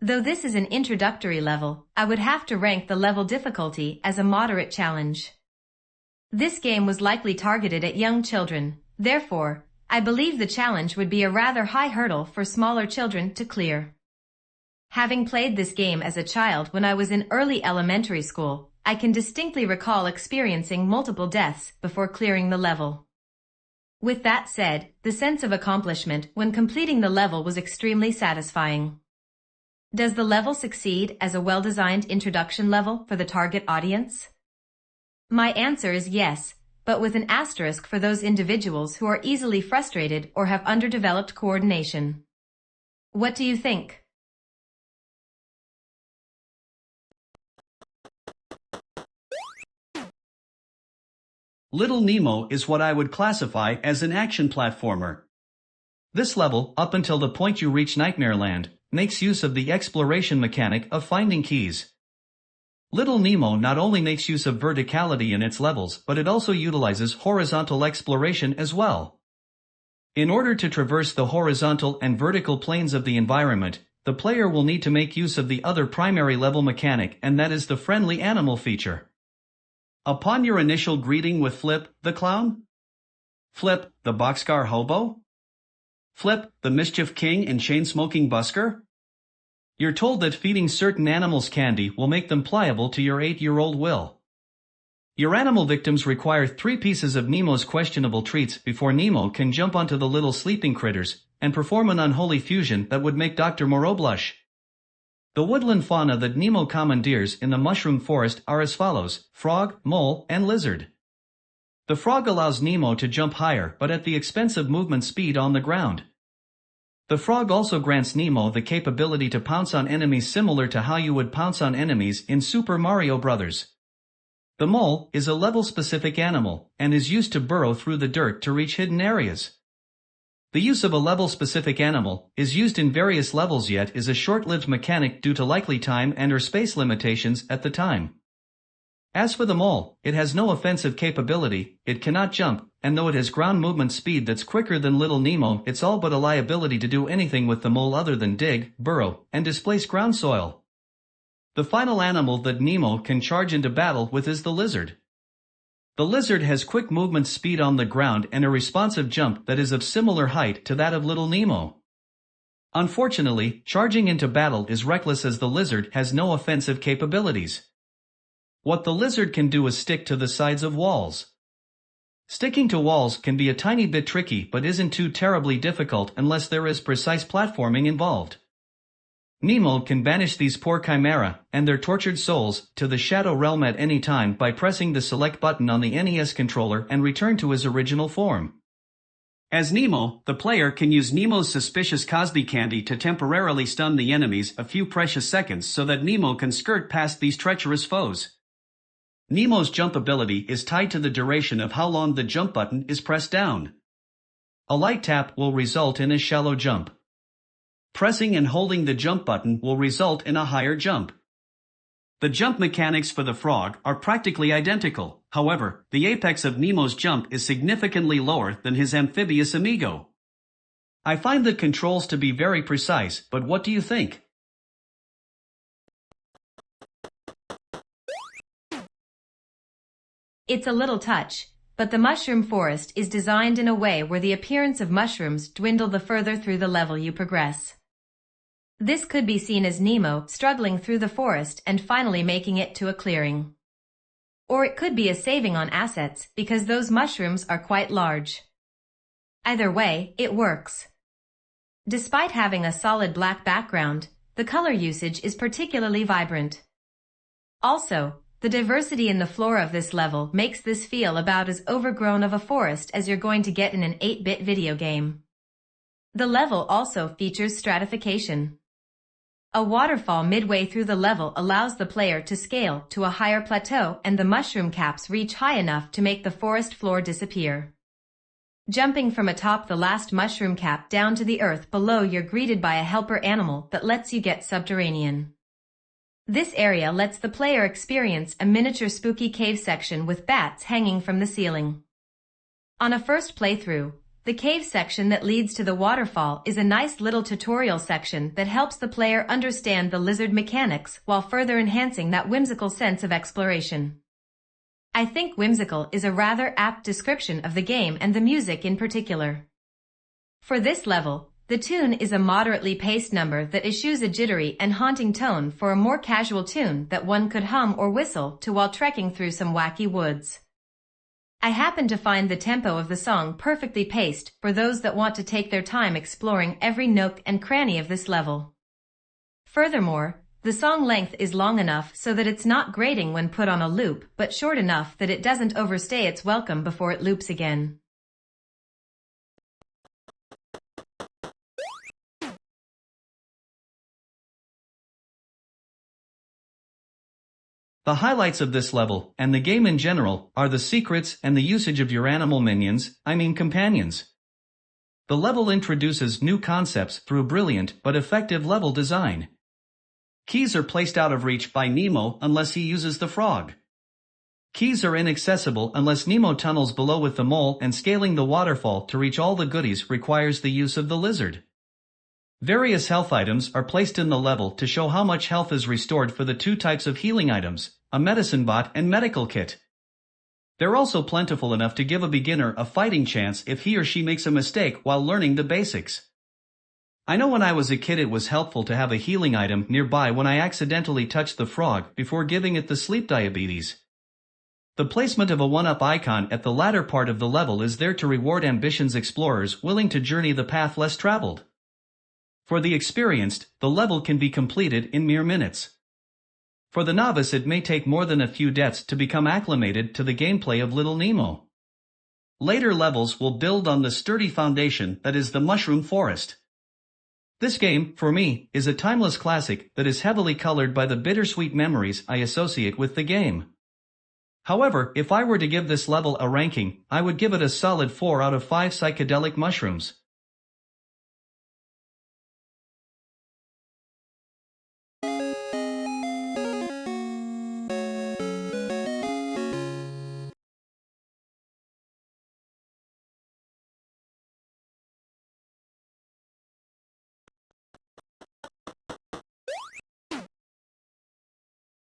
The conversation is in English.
Though this is an introductory level, I would have to rank the level difficulty as a moderate challenge. This game was likely targeted at young children, therefore, I believe the challenge would be a rather high hurdle for smaller children to clear. Having played this game as a child when I was in early elementary school, I can distinctly recall experiencing multiple deaths before clearing the level. With that said, the sense of accomplishment when completing the level was extremely satisfying. Does the level succeed as a well-designed introduction level for the target audience? My answer is yes, but with an asterisk for those individuals who are easily frustrated or have underdeveloped coordination. What do you think? Little Nemo is what I would classify as an action platformer. This level, up until the point you reach Nightmare Land, makes use of the exploration mechanic of finding keys. Little Nemo not only makes use of verticality in its levels, but it also utilizes horizontal exploration as well. In order to traverse the horizontal and vertical planes of the environment, the player will need to make use of the other primary level mechanic, and that is the friendly animal feature. Upon your initial greeting with Flip, the clown? Flip, the boxcar hobo? Flip, the mischief king and chain-smoking busker? You're told that feeding certain animals candy will make them pliable to your 8-year-old will. Your animal victims require 3 pieces of Nemo's questionable treats before Nemo can jump onto the little sleeping critters and perform an unholy fusion that would make Dr. Moreau blush. The woodland fauna that Nemo commandeers in the mushroom forest are as follows: frog, mole, and lizard. The frog allows Nemo to jump higher but at the expense of movement speed on the ground. The frog also grants Nemo the capability to pounce on enemies similar to how you would pounce on enemies in Super Mario Bros. The mole is a level-specific animal, and is used to burrow through the dirt to reach hidden areas. The use of a level-specific animal is used in various levels yet is a short-lived mechanic due to likely time and/or space limitations at the time. As for the mole, it has no offensive capability, it cannot jump, and though it has ground movement speed that's quicker than Little Nemo, it's all but a liability to do anything with the mole other than dig, burrow, and displace ground soil. The final animal that Nemo can charge into battle with is the lizard. The lizard has quick movement speed on the ground and a responsive jump that is of similar height to that of Little Nemo. Unfortunately, charging into battle is reckless as the lizard has no offensive capabilities. What the lizard can do is stick to the sides of walls. Sticking to walls can be a tiny bit tricky but isn't too terribly difficult unless there is precise platforming involved. Nemo can banish these poor chimera and their tortured souls to the Shadow Realm at any time by pressing the select button on the NES controller and return to his original form. As Nemo, the player can use Nemo's suspicious Cosby candy to temporarily stun the enemies a few precious seconds so that Nemo can skirt past these treacherous foes. Nemo's jump ability is tied to the duration of how long the jump button is pressed down. A light tap will result in a shallow jump. Pressing and holding the jump button will result in a higher jump. The jump mechanics for the frog are practically identical, however, the apex of Nemo's jump is significantly lower than his amphibious amigo. I find the controls to be very precise, but what do you think? It's a little touch, but the mushroom forest is designed in a way where the appearance of mushrooms dwindle the further through the level you progress. This could be seen as Nemo struggling through the forest and finally making it to a clearing. Or it could be a saving on assets because those mushrooms are quite large. Either way, it works. Despite having a solid black background, the color usage is particularly vibrant. Also, the diversity in the flora of this level makes this feel about as overgrown of a forest as you're going to get in an 8-bit video game. The level also features stratification. A waterfall midway through the level allows the player to scale to a higher plateau and the mushroom caps reach high enough to make the forest floor disappear. Jumping from atop the last mushroom cap down to the earth below, you're greeted by a helper animal that lets you get subterranean. This area lets the player experience a miniature spooky cave section with bats hanging from the ceiling. On a first playthrough, The cave section that leads to the waterfall is a nice little tutorial section that helps the player understand the lizard mechanics while further enhancing that whimsical sense of exploration. I think whimsical is a rather apt description of the game and the music in particular. For this level, the tune is a moderately paced number that eschews a jittery and haunting tone for a more casual tune that one could hum or whistle to while trekking through some wacky woods. I happen to find the tempo of the song perfectly paced for those that want to take their time exploring every nook and cranny of this level. Furthermore, the song length is long enough so that it's not grating when put on a loop, but short enough that it doesn't overstay its welcome before it loops again. The highlights of this level, and the game in general, are the secrets and the usage of your animal minions, companions. The level introduces new concepts through brilliant but effective level design. Keys are placed out of reach by Nemo unless he uses the frog. Keys are inaccessible unless Nemo tunnels below with the mole, and scaling the waterfall to reach all the goodies requires the use of the lizard. Various health items are placed in the level to show how much health is restored for the two types of healing items, a medicine bot and medical kit. They're also plentiful enough to give a beginner a fighting chance if he or she makes a mistake while learning the basics. I know when I was a kid it was helpful to have a healing item nearby when I accidentally touched the frog before giving it the sleep diabetes. The placement of a 1-up icon at the latter part of the level is there to reward ambitious explorers willing to journey the path less traveled. For the experienced, the level can be completed in mere minutes. For the novice it may take more than a few deaths to become acclimated to the gameplay of Little Nemo. Later levels will build on the sturdy foundation that is the Mushroom Forest. This game, for me, is a timeless classic that is heavily colored by the bittersweet memories I associate with the game. However, if I were to give this level a ranking, I would give it a solid 4 out of 5 psychedelic mushrooms.